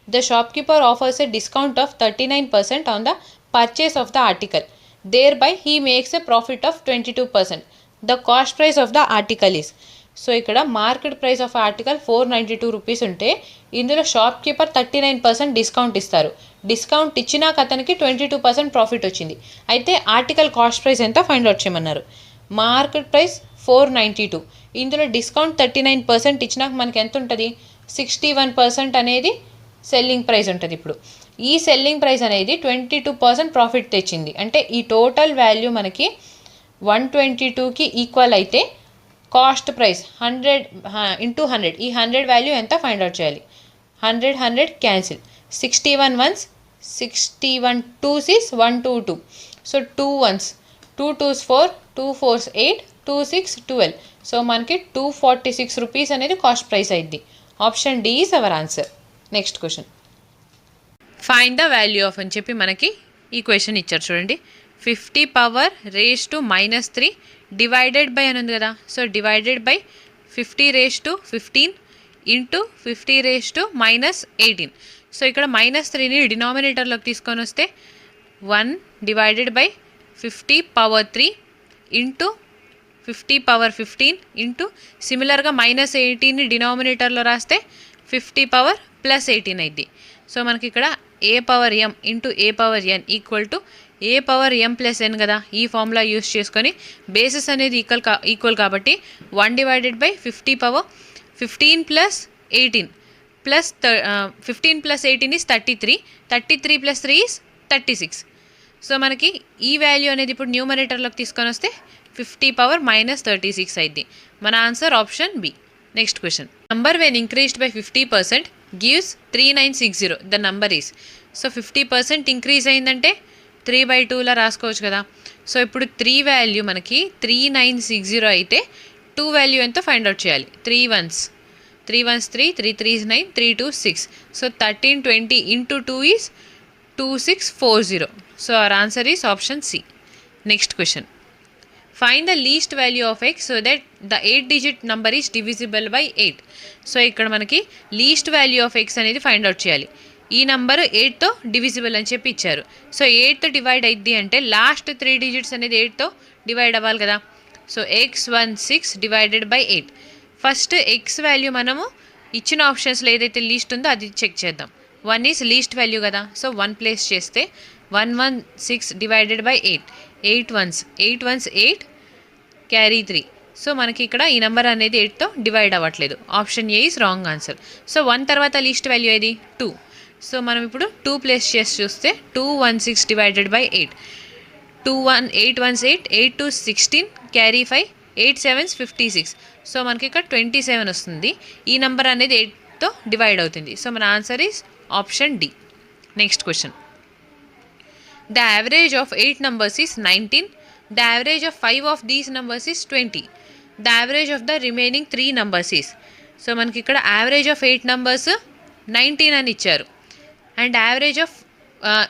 The shopkeeper offers a discount of 39% on the purchase of the article. Thereby he makes a profit of 22%. The cost price of the article is. So ఇక్కడ market price of article 492 rupees ఉంటే ఇందులో shopkeeper 39% discount ఇస్తారు. Discount ఇచ్చినాక అతనికి 22% profit వచ్చింది. అయితే article cost price ఎంత find out చేయమన్నారు. మార్కెట్ ప్రైస్ 492, ఇందులో డిస్కౌంట్ 39% ఇచ్చినాక మనకి ఎంత ఉంటుంది? 61% అనేది సెల్లింగ్ ప్రైస్ ఉంటుంది. ఇప్పుడు ఈ సెల్లింగ్ ప్రైస్ అనేది 22% ప్రాఫిట్ తెచ్చింది. అంటే ఈ టోటల్ వాల్యూ మనకి 122కి ఈక్వల్ అయితే కాస్ట్ ప్రైస్ 100 ఇంటూ 100, ఈ 100 వాల్యూ ఎంత ఫైండ్ అవుట్ చేయాలి. 100 cancel, 61 once, 61 2s is 122. So 2 ones, 2 2s 4, 2 4s 8, 2 6 12. So మనకి 246 రూపీస్ అనేది కాస్ట్ ప్రైస్ అయింది. Option D is our answer. Next question, find the value of అని చెప్పి మనకి ఈ క్వశ్చన్ ఇచ్చారు చూడండి. 50 power raise to -3 divided by అని ఉంది కదా. So divided by 50 raise to 15 into 50 raise to -18. So ఇక్కడ -3ని డినామినేటర్లోకి తీసుకొని వస్తే 1 divided by 50 power 3 into 50 power 15 into సిమిలర్గా -18ని డినామినేటర్లో రాస్తే 50 పవర్ +18 అయింది. సో మనకి ఇక్కడ a power M into a power N equal to a power M plus N కదా. ఈ ఫార్ములా యూస్ చేసుకొని బేసిస్ అనేది ఈక్వల్ కాబట్టి 1 divided by 50 power 15 + 18 plus 15 + 18 is 33, 33 + 3 is 36. So మనకి ఈ వాల్యూ అనేది ఇప్పుడు న్యూమరేటర్లోకి తీసుకొని వస్తే 50 పవర్ -36 అయింది. మన answer option B. Next question, number when increased by 50% gives 3960. The number is. So 50% increase అయిందంటే 3/2లా రాసుకోవచ్చు కదా. సో ఇప్పుడు 3 వాల్యూ మనకి 3960 అయితే 2 వాల్యూ ఎంతో ఫైండ్ అవుట్ చేయాలి. 3 ones 3 3, 3 3s 9, 3 2s 6. So 1320 into 2 is 2640. So our answer is option C. Next question, find the least value of X so that the 8-digit number is divisible by 8. So ఇక్కడ మనకి least value of X అనేది find out చేయాలి. ఈ number 8తో divisible అని చెప్పి ఇచ్చారు. So 8తో divide అయింది అంటే లాస్ట్ 3 digits అనేది 8తో డివైడ్ అవ్వాలి కదా. So x16 divided by 8. First X value మనము ఇచ్చిన ఆప్షన్స్లో ఏదైతే లీస్ట్ ఉందో అది చెక్ చేద్దాం. 1 ఈజ్ లీస్ట్ వాల్యూ కదా. సో 1 ప్లేస్ చేస్తే 116 divided by 8, 8 ones 8 carry 3. So మనకి ఇక్కడ ఈ నెంబర్ అనేది 8తో డివైడ్ అవ్వట్లేదు. Option A is wrong answer. So 1 తర్వాత లీస్ట్ వాల్యూ ఏది 2. సో మనం ఇప్పుడు 2 ప్లేస్ చేసి చూస్తే 216 divided by 8, 8 ones 8, 8 2s 16 carry 5, 8 7s 56. So మనకి ఇక్కడ 27 వస్తుంది. ఈ నెంబర్ అనేది 8తో డివైడ్ అవుతుంది. సో మన answer is option D. Next question, the average of 8 numbers is 19. The average of 5 of these numbers is 20. The average of the remaining 3 numbers is. So మనకి ఇక్కడ యావరేజ్ ఆఫ్ 8 numbers 19 అని ఇచ్చారు. And average of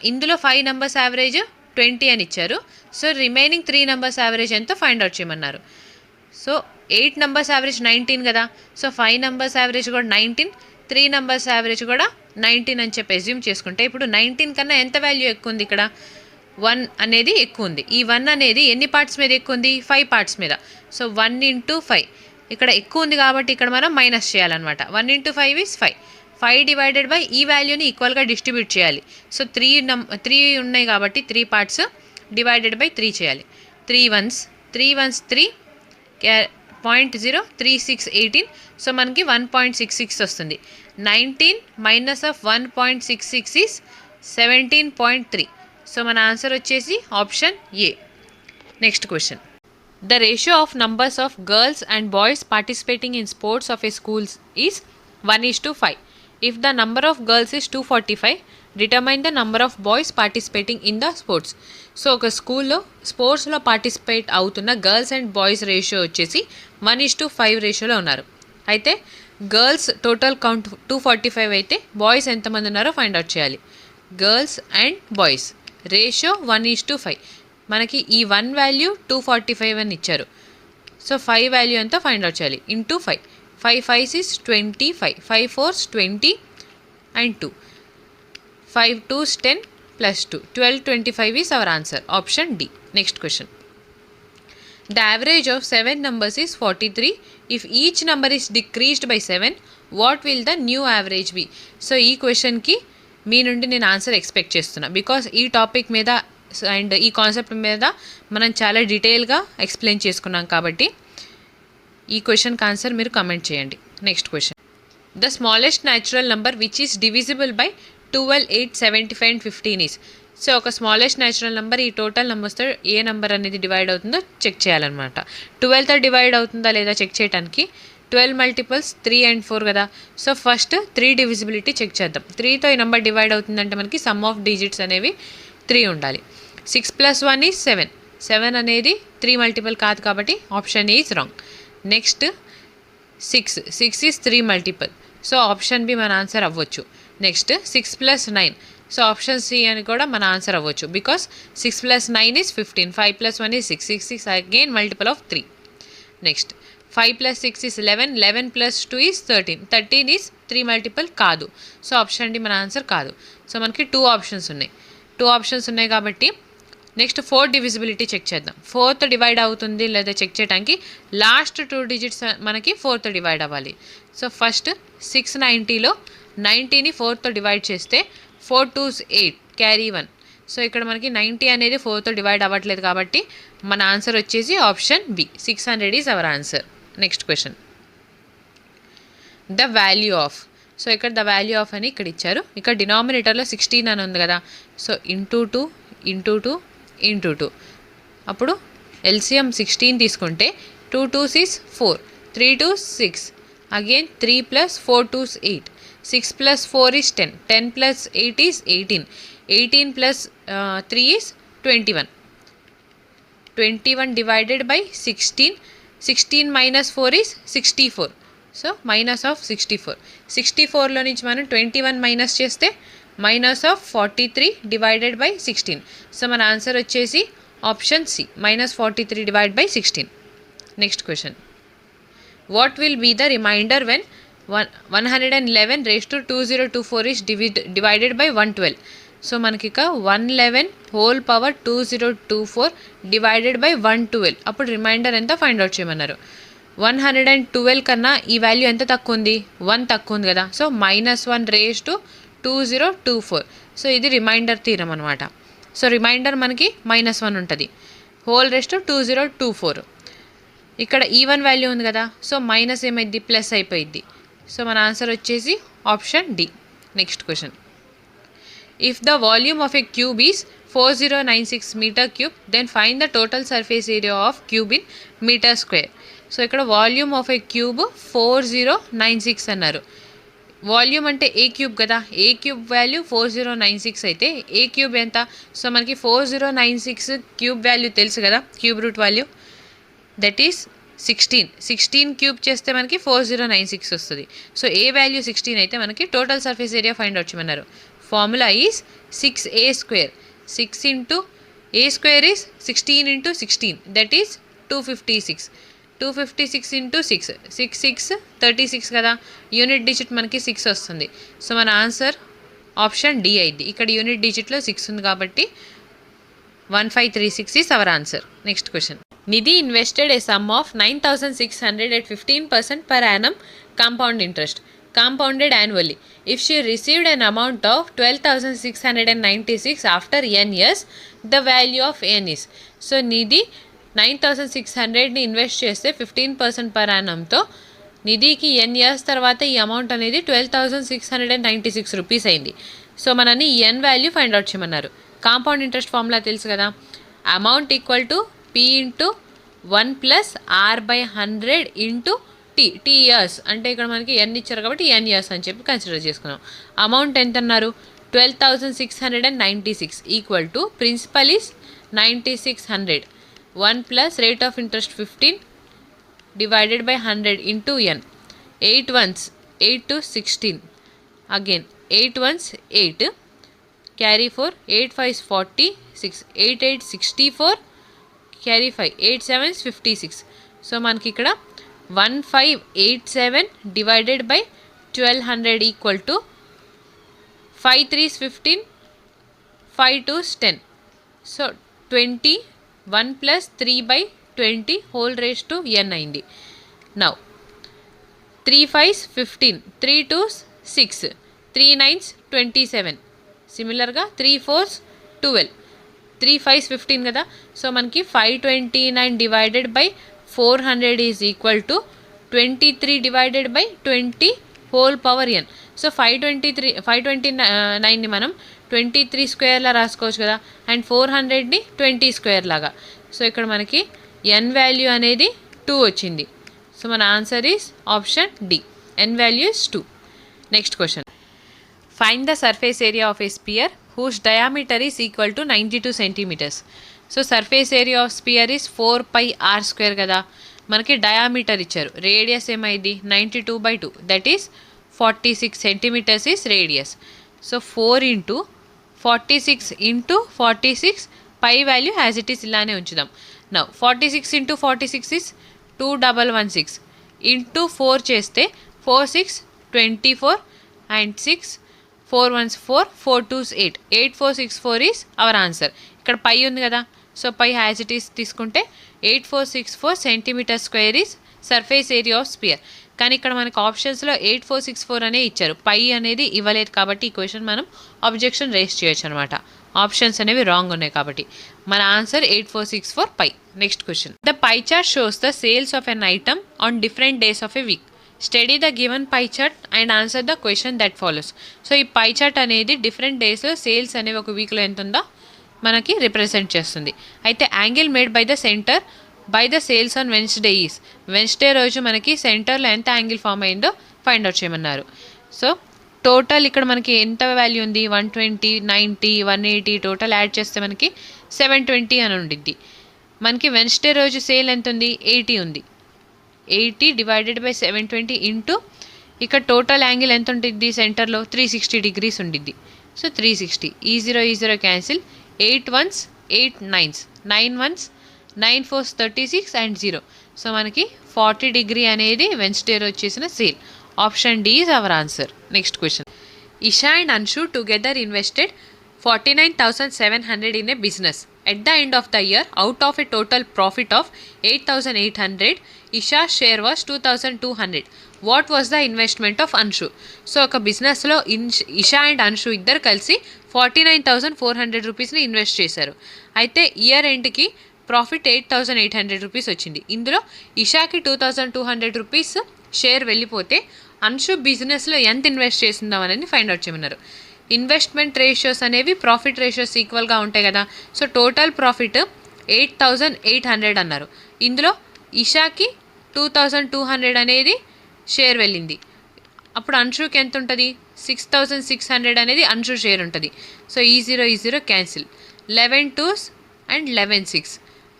ఇందులో 5 numbers average 20 అని ఇచ్చారు. So remaining 3 numbers average ఎంతో find out చేయమన్నారు. So 8 numbers average 19 కదా. సో 5 numbers యావరేజ్ కూడా 19, 3 numbers యావరేజ్ కూడా 19 అని చెప్పి అజ్యూమ్ చేసుకుంటే ఇప్పుడు 19 కన్నా ఎంత వాల్యూ ఎక్కువ ఉంది ఇక్కడ 1 అనేది ఎక్కువ ఉంది. ఈ 1 అనేది ఎన్ని పార్ట్స్ మీద ఎక్కువ ఉంది 5 parts మీద. సో 1 × 5 ఇక్కడ ఎక్కువ ఉంది కాబట్టి ఇక్కడ మనం మైనస్ చేయాలన్నమాట. 1 × 5 ఈజ్ 5. 5 డివైడెడ్ బై ఈ వాల్యూని ఈక్వల్గా డిస్ట్రిబ్యూట్ చేయాలి. సో 3 ఉన్నాయి కాబట్టి 3 parts డివైడెడ్ బై 3 చేయాలి. 3 ones 3 0.036 18. సో మనకి 1.66 వస్తుంది. 19 మైనస్ ఆఫ్ 1.66 ఈజ్ 17.3. సో మన ఆన్సర్ వచ్చేసి option A. Next question, the ratio of numbers of girls and boys participating in sports of a schools is 1:5. If the number of girls is 245, determine the number of boys participating in the sports. So ఒక స్కూల్లో స్పోర్ట్స్లో participate అవుతున్న girls and boys ratio వచ్చేసి 1:5 రేషియోలో ఉన్నారు. అయితే girls total count 245 అయితే boys ఎంతమంది ఉన్నారో ఫైండ్ అవుట్ చేయాలి. Girls and boys ratio 1:5. మనకి ఈ 1 వాల్యూ 245 అని ఇచ్చారు. సో 5 వాల్యూ ఎంతో ఫైండ్ అవుట్ చేయాలి. Into 5, 5 5s is 25, 5 4s 20 and 2, 5 2s 10 plus 2, 1225 is our answer. Option D. Next question. The average of 7 numbers is 43. If each number is decreased by 7, what will the new average be? So ఈ క్వశ్చన్కి మీ నుండి నేను answer expect చేస్తున్నా. Because ఈ topic మీద and ఈ concept మీద మనం చాలా డీటెయిల్గా ఎక్స్ప్లెయిన్ చేసుకున్నాం కాబట్టి ఈ క్వశ్చన్కి ఆన్సర్ మీరు కమెంట్ చేయండి. Next question, the smallest natural number which is divisible by 12, 8, 75 and 15 is. So ఒక స్మాలెస్ట్ న్యాచురల్ నెంబర్ ఈ టోటల్ నెంబర్స్తో ఏ నెంబర్ అనేది డివైడ్ అవుతుందో చెక్ చేయాలన్నమాట. 12తో డివైడ్ అవుతుందా లేదా చెక్ చేయడానికి 12 మల్టిపుల్స్ 3 and 4 కదా. సో ఫస్ట్ 3 డివిజిబిలిటీ చెక్ చేద్దాం. 3తో ఈ నెంబర్ డివైడ్ అవుతుందంటే మనకి సమ్ ఆఫ్ డిజిట్స్ అనేవి 3 ఉండాలి. 6 + 1 is 7. 7 అనేది 3 మల్టిపుల్ కాదు కాబట్టి option A is wrong. Next 6 is 3 multiple. So option B మన ఆన్సర్ అవ్వచ్చు. నెక్స్ట్ 6 + 9. సో ఆప్షన్ సి అని కూడా మన ఆన్సర్ అవ్వచ్చు. Because 6 + 9 is 15. 5 + 1 is 6. 6 again multiple of 3. Next 5 + 6 is 11. 11 + 2 is 13. 13 is 3 multiple కాదు. సో ఆప్షన్ డి మన ఆన్సర్ కాదు. So మనకి 2 ఆప్షన్స్ ఉన్నాయి కాబట్టి నెక్స్ట్ 4 డివిజిబిలిటీ చెక్ చేద్దాం. 4తో డివైడ్ అవుతుంది లేదా చెక్ చేయడానికి లాస్ట్ 2 డిజిట్స్ మనకి 4తో డివైడ్ అవ్వాలి. సో ఫస్ట్ 690లో 90ని 4తో డివైడ్ చేస్తే 4 2s 8 క్యారీ 1. సో ఇక్కడ మనకి 90 అనేది 4తో డివైడ్ అవ్వట్లేదు కాబట్టి మన ఆన్సర్ వచ్చేసి option B 600 is our answer. Next question, the value of. So ఇక్కడ ద వాల్యూ ఆఫ్ అని ఇక్కడ ఇచ్చారు. ఇక్కడ డినామినేటర్లో 16 అని ఉంది కదా. సో ఇంటూ 2 అప్పుడు ఎల్సిఎం 16 తీసుకుంటే 2 2s is 4, 3 2s 6, again 3 + 4 2s 8, 6 + 4 is 10, 10 + 8 is 18, 18 + 3 is 21, 21 divided by 16, 16 - 4 is 64. So minus of 64. 64లో నుంచి మనం 21 మైనస్ చేస్తే minus of 43 divided by 16. So మన ఆన్సర్ వచ్చేసి option C -43 divide by 16. Next question, what will be the remainder when 111 raised to 2024 is divided by 112. సో మనకి ఇక 111 whole power 2024 divided by 112. అప్పుడు రిమైండర్ ఎంత ఫైండ్ అవుట్ చేయమన్నారు. 112 కన్నా ఈ వాల్యూ ఎంత తక్కువ ఉంది, 1 తక్కువ ఉంది కదా. So -1 raised to 2024. సో ఇది రిమైండర్ థీరం అనమాట. సో రిమైండర్ మనకి -1 ఉంటుంది. Whole raised 2024. ఇక్కడ ఈవెన్ వాల్యూ ఉంది కదా. సో మైనస్ ఏమైంది, ప్లస్ అయిపోయింది. సో మన ఆన్సర్ వచ్చేసి option D. Next question, if the volume of a cube is 4096 metre cube then find the total surface area of cube in metre square. So ఇక్కడ volume of a cube 4096 అన్నారు. Volume అంటే ఏ cube కదా. ఏ cube value 4096 అయితే ఏ cube ఎంత. So మనకి 4096 cube value తెలుసు కదా, cube root value that is 16. 16 cube చేస్తే మనకి 4096 వస్తుంది. సో ఏ వాల్యూ 16 అయితే మనకి total surface area find out చేయమన్నారు. Formula is 6a². 6 into a² is 16 × 16 that is 256. 256 × 6, 6 6 36 కదా. యూనిట్ డిజిట్ మనకి 6 వస్తుంది. సో మన ఆన్సర్ ఆప్షన్ డి అయింది. ఇక్కడ యూనిట్ డిజిట్లో 6 ఉంది కాబట్టి 1536 is our answer. Next question, Nidhi invested A some of 9600 at 15% per annum compound interest compounded annually. If she received an amount of 12,696 after n years, the value of n is. So Nidhi 9600ని invest చేస్తే 15% per యానంతో నిధికి ఎన్ years తర్వాత ఈ amount అనేది 12,696 rupees అయింది. So మనని n value find out చేయమన్నారు. Compound interest formula తెలుసు కదా. Amount equal to P into 1 + r/100 into T years. అంటే ఇక్కడ మనకి ఎన్ ఇచ్చారు కాబట్టి ఎన్ ఇయర్స్ అని చెప్పి కన్సిడర్ చేసుకున్నాం. అమౌంట్ ఎంత అన్నారు, 12,696 equal to principal is 9600, 1 + rate of interest 15 divided by 100 into n. 8 ones 8 to 16, again 8 ones 8, carry 4, 8 5 is 46, 8 8 64, carry 5, 8 7 is 56. So మనకి ఇక్కడ 1587 divided by 1200 equal to 5 3 is 15, 5 2 is 10. So 20, 1 + 3/20 whole raised to n అయింది. Now 3 5 is 15, 3 2 is 6, 3 9 is 27. సిమిలర్గా 3 4 is 12, 3 5 is 15 కదా. So మనకి 529 divided by 400 is equal to 23 divided by 20 whole power N. So 529ని మనం 23 స్క్వేర్లా రాసుకోవచ్చు కదా, అండ్ 400ని 20 స్క్వేర్ లాగా. సో ఇక్కడ మనకి ఎన్ వాల్యూ అనేది 2 వచ్చింది. సో మన answer is option D, N value is 2. Next question, find the surface area of a sphere whose diameter is equal to 92 centimetres. So surface area of sphere is 4πr² కదా, మనకి diameter ఇచ్చారు, radius ఏమైంది 92/2, that is 46 centimetres is radius. So 4 into 46 into 46, pi value as it is ఇలానే ఉంచుదాం. Now 46 into 46 is 2116, into 4 చేస్తే 4 6 24 and 6 4 1 4 4 2 8, 8464 is our answer. ఇక్కడ pi ఉంది కదా, so pi as it is తీసుకుంటే 8464 centimetre square is surface area of sphere. కానీ ఇక్కడ మనకు ఆప్షన్స్లో 8464 అనే ఇచ్చారు, పై అనేది ఇవ్వలేదు కాబట్టి ఈ క్వశ్చన్ మనం అబ్జెక్షన్ రేస్ చేయొచ్చు అనమాట. ఆప్షన్స్ అనేవి రాంగ్ ఉన్నాయి కాబట్టి మన answer 8464 pi. Next question, the pie chart shows the sales of an item on different days of a week. Study the given pie chart and answer the question that follows. So ఈ pie chart అనేది different డేస్లో sales అనేవి ఒక వీక్లో ఎంత ఉందో మనకి represent చేస్తుంది. అయితే angle made by the centre by the sales on Wednesday is, Wednesday రోజు మనకి సెంటర్లో ఎంత యాంగిల్ ఫామ్ అయిందో ఫైండ్ అవుట్ చేయమన్నారు. సో టోటల్ ఇక్కడ మనకి ఎంత వాల్యూ ఉంది, 120 90 180, టోటల్ యాడ్ చేస్తే మనకి 720 అని ఉండిద్ది. మనకి వెన్స్డే రోజు సేల్ ఎంత ఉంది, 80 ఉంది. 80 డివైడెడ్ బై 720 ఇంటూ ఇక్కడ టోటల్ యాంగిల్ ఎంత ఉంటుంది సెంటర్లో 360 డిగ్రీస్ ఉండిద్ది. సో 360, ఈ 0 cancel, 8 1s 8 9s 9 1s 9 4s 36 and 0. So మనకి 40 డిగ్రీ అనేది వెన్స్డే రోజు చేసిన sale. Option D is our answer. Next question, Isha and Anshu together invested 49,700 in a business. At the end of the year, out of a total profit of 8,800, Isha's share was 2,200. What was the investment of Anshu? So ఒక బిజినెస్లో Isha and Anshu ఇద్దరు కలిసి 49,400 రూపీస్ని invest చేశారు. అయితే year ఎండ్కి profit 8,800 rupees వచ్చింది. ఇందులో ఇషాకి 2,200 rupees share వెళ్ళిపోతే అన్షు బిజినెస్లో ఎంత ఇన్వెస్ట్ చేసిందాం అనేది ఫైండ్ అవుట్ చేయమన్నారు. ఇన్వెస్ట్మెంట్ రేషియోస్ అనేవి ప్రాఫిట్ రేషియోస్ ఈక్వల్గా ఉంటాయి కదా. సో టోటల్ ప్రాఫిట్ 8,800 అన్నారు. ఇందులో ఇషాకి 2,200 అనేది షేర్ వెళ్ళింది. అప్పుడు అన్షుకి ఎంత ఉంటుంది, 6,600 అనేది అన్షు షేర్ ఉంటుంది. సో ఈ 0 cancel, 11 2s and 11 6,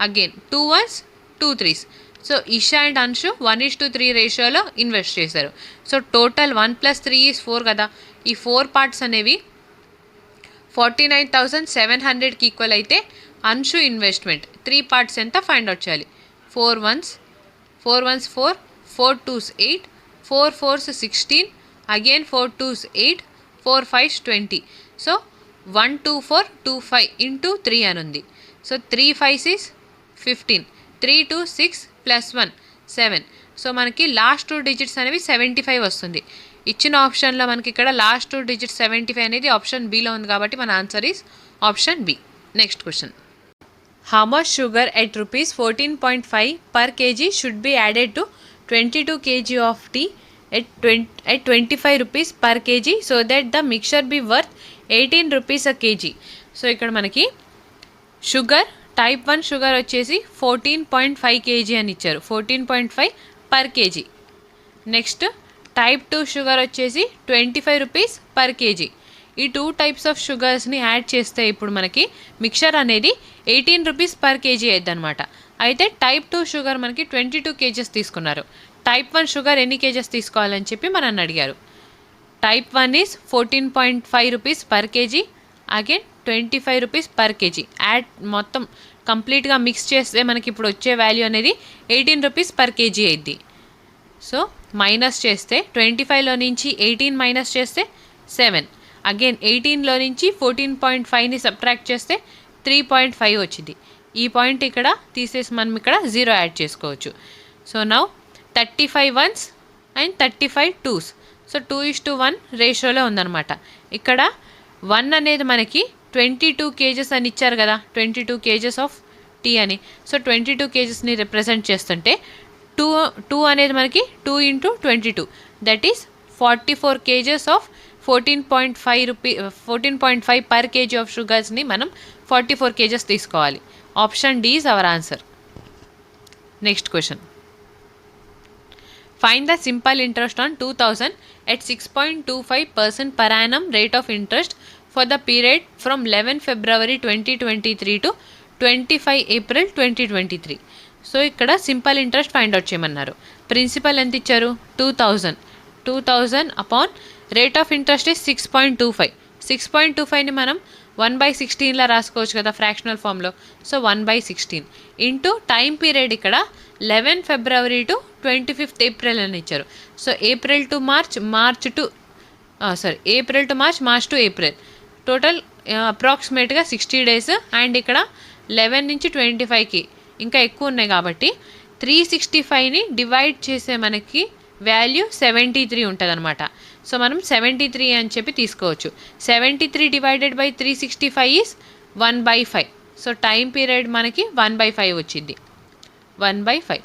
again 2 1s 2 3s. So Isha and Anshu 1:3 రేషియోలో ఇన్వెస్ట్ చేశారు. సో టోటల్ 1 + 3 = 4 కదా. ఈ 4 పార్ట్స్ అనేవి 49,700కి ఈక్వల్ అయితే అన్షు ఇన్వెస్ట్మెంట్ 3 పార్ట్స్ ఎంత ఫైండ్ అవుట్ చేయాలి. 4 1s 4 4 2s 8, 4 4s 16, again 4 2s 8, 4 5s 20. So 12425 into 3 అని ఉంది. So 3 5s is 15, 3 2 6 + 1 7. సో మనకి లాస్ట్ 2 డిజిట్స్ అనేవి 75 వస్తుంది. ఇచ్చిన ఆప్షన్లో మనకి ఇక్కడ లాస్ట్ 2 డిజిట్స్ 75 అనేది ఆప్షన్ బిలో ఉంది కాబట్టి మన answer is option B. Next question, how much sugar at ₹14.5 per kg should be added to 22 kg of tea at 25 rupees per kg so that the mixture be worth 18 rupees a kg. So ఇక్కడ మనకి sugar type 1 sugar వచ్చేసి 14.5 kg అని ఇచ్చారు, 14.5 per kg. Next type 2 sugar వచ్చేసి 25 rupees per kg. ఈ 2 types of షుగర్స్ని add చేస్తే ఇప్పుడు మనకి మిక్చర్ అనేది 18 rupees per kg అయ్యిద్ది అనమాట. అయితే టైప్ 2 షుగర్ మనకి 22 kgs తీసుకున్నారు. టైప్ 1 షుగర్ ఎన్ని కేజెస్ తీసుకోవాలని చెప్పి మనల్ని అడిగారు. Type 1 is 14.5 rupees per kg, again 25 rupees per kg. Add మొత్తం కంప్లీట్గా మిక్స్ చేస్తే మనకి ఇప్పుడు వచ్చే వాల్యూ అనేది 18 rupees per kg అయింది. సో మైనస్ చేస్తే 25లో నుంచి 18 మైనస్ చేస్తే 7, అగైన్ 18లో నుంచి 14.5ని సబ్ట్రాక్ట్ చేస్తే 3.5 వచ్చింది. ఈ పాయింట్ ఇక్కడ తీసేసి మనం ఇక్కడ 0 యాడ్ చేసుకోవచ్చు. So now 35 1s and 35 2s. So 2:1 రేషియోలో ఉందన్నమాట. ఇక్కడ 1 అనేది మనకి 22 kgs అని ఇచ్చారు కదా, 22 kgs ఆఫ్ టీ అని. సో 22 kgsని రిప్రజెంట్ చేస్తుంటే 2 అనేది మనకి 2 × 22 that is 44 kgs of 14.5 per kg of షుగర్స్ని మనం 44 kgs తీసుకోవాలి. Option D is our answer. Next question. Find the simple interest on 2000 at 6.25% per annum rate of interest for the period from 11 February 2023 to 25 April 2023. So ఇక్కడ simple interest find out చేయమన్నారు. Principal ఎంత ఇచ్చారు? 2000 upon rate of interest is 6.25. 6.25ని మనం 1/16లా రాసుకోవచ్చు కదా fractional ఫామ్లో. So 1/16 into time period ఇక్కడ 11 February to 25 April అని ఇచ్చారు. So April to March, March to April, total అప్రాక్సిమేట్గా 60 days. అండ్ ఇక్కడ 11 నుంచి 25కి ఇంకా ఎక్కువ ఉన్నాయి కాబట్టి 365ని డివైడ్ చేసే మనకి వాల్యూ 73 ఉంటుంది అనమాట. సో మనం 73 అని చెప్పి తీసుకోవచ్చు. 73 divided by 365 is 1/5. So time period మనకి 1/5 వచ్చింది. 1/5.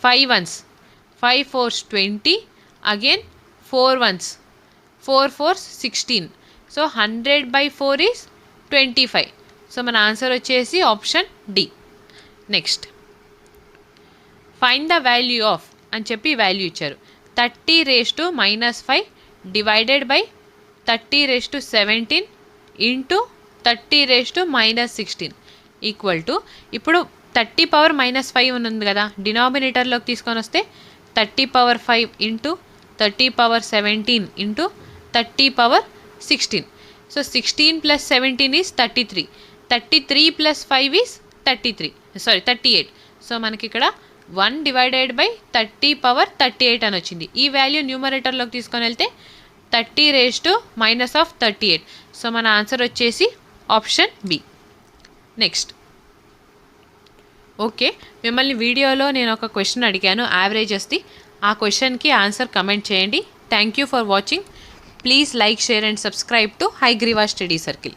5 ones, 5 4s 20, again 4 ones, 4 4s 16. So 100/4 is 25. So మన ఆన్సర్ వచ్చేసి option D. Next, find the value of అని చెప్పి వాల్యూ ఇచ్చారు. 30⁻⁻5 divided by 30⁻17 into 30⁻16 equal to, ఇప్పుడు 30⁻−5 ఉంది కదా, డినామినేటర్లోకి తీసుకొని వస్తే 30⁻5 into 30⁻17 into 30⁻16. So 16 + 17 is 33. 33 + 5 is 38. So మనకి ఇక్కడ 1 డివైడెడ్ బై 30⁻38 అని వచ్చింది. ఈ వాల్యూ న్యూమరేటర్లోకి తీసుకొని వెళ్తే 30⁻−38. సో మన ఆన్సర్ వచ్చేసి ఆప్షన్ బి. నెక్స్ట్, ఓకే, మిమ్మల్ని వీడియోలో నేను ఒక క్వశ్చన్ అడిగాను యావరేజెస్ది. ఆ క్వశ్చన్కి ఆన్సర్ కమెంట్ చేయండి. Thank you for watching. Please like, share and subscribe to Hayagriva study circle.